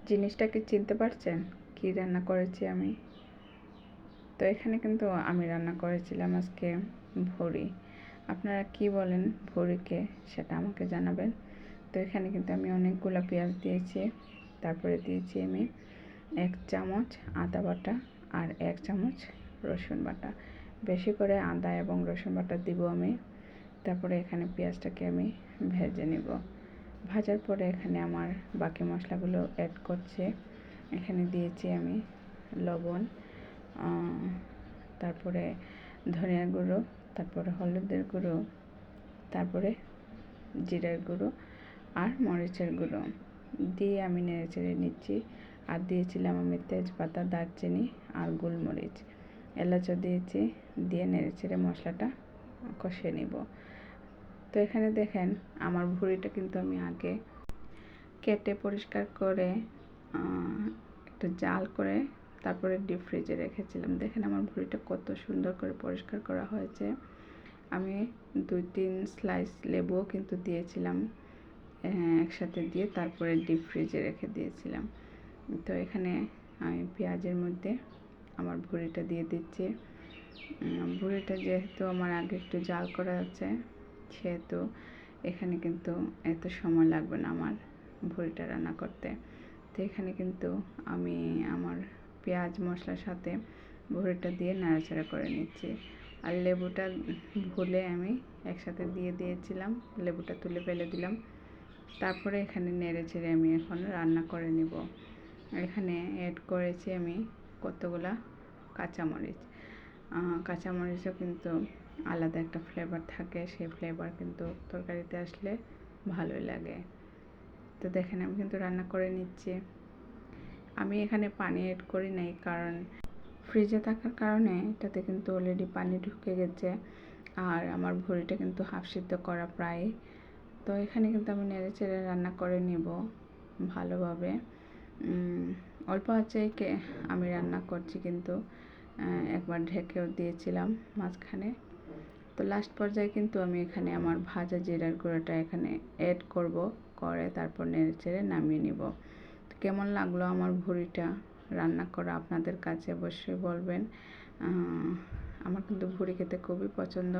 জিনিসটা কি চিনতে পারছেন কি রান্না করেছি আমি? তো এখানে কিন্তু আমি রান্না করেছিলাম আজকে ভুড়ি। আপনারা কি বলেন ভুড়িকে সেটা আমাকে জানাবেন। তো এখানে কিন্তু আমি অনেকগুলো পেঁয়াজ দিয়েছি, তারপরে দিয়েছি আমি 1 চামচ আদা বাটা আর 1 চামচ রসুন বাটা। বেশি করে আদা এবং রসুন বাটা দিব আমি। তারপরে এখানে পেঁয়াজটাকে আমি ভেজে নিব। ভাজার পরে এখানে আমার বাকি মশলাগুলো অ্যাড করছি। এখানে দিয়েছি আমি লবণ, তারপরে ধনিয়ার গুঁড়ো, তারপরে হলুদের গুঁড়ো, তারপরে জিরার গুঁড়ো আর মরিচের গুঁড়ো দিয়ে আমি নেড়েচেড়ে নিচ্ছি। আর দিয়েছিলাম আমি তেজপাতা, দারচিনি আর গোলমরিচ, এলাচও দিয়েছি। দিয়ে নেড়েচেড়ে মশলাটা কষিয়ে নিব। তো এখানে দেখেন আমার ভুড়িটা কিন্তু আমি আগে কেটে পরিষ্কার করে একটু জাল করে তারপরে ডিপ ফ্রিজে রেখেছিলাম। দেখেন আমার ভুড়িটা কত সুন্দর করে পরিষ্কার করা হয়েছে। আমি 2-3 স্লাইস লেবুও কিন্তু দিয়েছিলাম একসাথে দিয়ে, তারপরে ডিপ ফ্রিজে রেখে দিয়েছিলাম। তো এখানে আমি পেঁয়াজের মধ্যে আমার ভুড়িটা দিয়ে দিচ্ছি। ভুড়িটা যেহেতু আমার আগে একটু জাল করা আছে, সেহেতু এখানে কিন্তু এত সময় লাগবে না আমার ভুড়িটা রান্না করতে। তো এখানে কিন্তু আমি আমার পেঁয়াজ মশলার সাথে ভুড়িটা দিয়ে নাড়াচাড়া করে নিচ্ছি। আর লেবুটা ভুলে আমি একসাথে দিয়ে দিয়েছিলাম, লেবুটা তুলে ফেলে দিলাম। তারপরে এখানে নেড়েচেড়ে আমি এখন রান্না করে নিব। এখানে অ্যাড করেছি আমি কতগুলা কাঁচামরিচ। কাঁচামরিচও কিন্তু আলাদা একটা ফ্লেভার থাকে, সেই ফ্লেভার কিন্তু তরকারিতে আসলে ভালোই লাগে। তো দেখেন আমি কিন্তু রান্না করে নিচ্ছি। আমি এখানে পানি অ্যাড করি নাই, কারণ ফ্রিজে থাকার কারণে এটাতে কিন্তু অলরেডি পানি ঢুকে গেছে। আর আমার ভুড়িটা কিন্তু হাফ সিদ্ধ করা প্রায়। তো এখানে কিন্তু আমি নেড়েচেড়ে রান্না করে নেব ভালোভাবে। অল্প আঁচে আমি রান্না করছি, কিন্তু একবার ঢেকেও দিয়েছিলাম মাঝখানে। তো লাস্ট পর্যায়ে কিন্তু আমি এখানে আমার ভাজা জিরার গুঁড়োটা এখানে অ্যাড করব, করে তারপর নেড়েচেড়ে নামিয়ে নিব। তো কেমন লাগলো আমার ভুড়িটা রান্না করা আপনাদের কাছে অবশ্যই বলবেন। আমার কিন্তু ভুড়ি খেতে খুবই পছন্দ,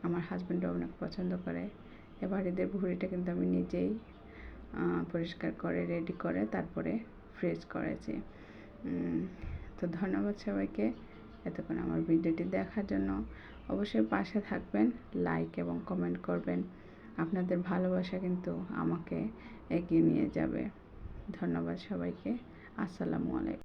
আমার হাজব্যান্ডও অনেক পছন্দ করে। এবার এদের ভুড়িটা কিন্তু আমি নিজেই পরিষ্কার করে রেডি করে তারপরে ফ্রিজ করেছি। তো ধন্যবাদ সবাইকে এতক্ষণ আমার ভিডিওটি দেখার জন্য। অবশ্যই পাশে থাকবেন, লাইক এবং কমেন্ট করবেন। আপনাদের ভালোবাসা কিন্তু আমাকে এগিয়ে নিয়ে যাবে। ধন্যবাদ সবাইকে। আসসালামু আলাইকুম।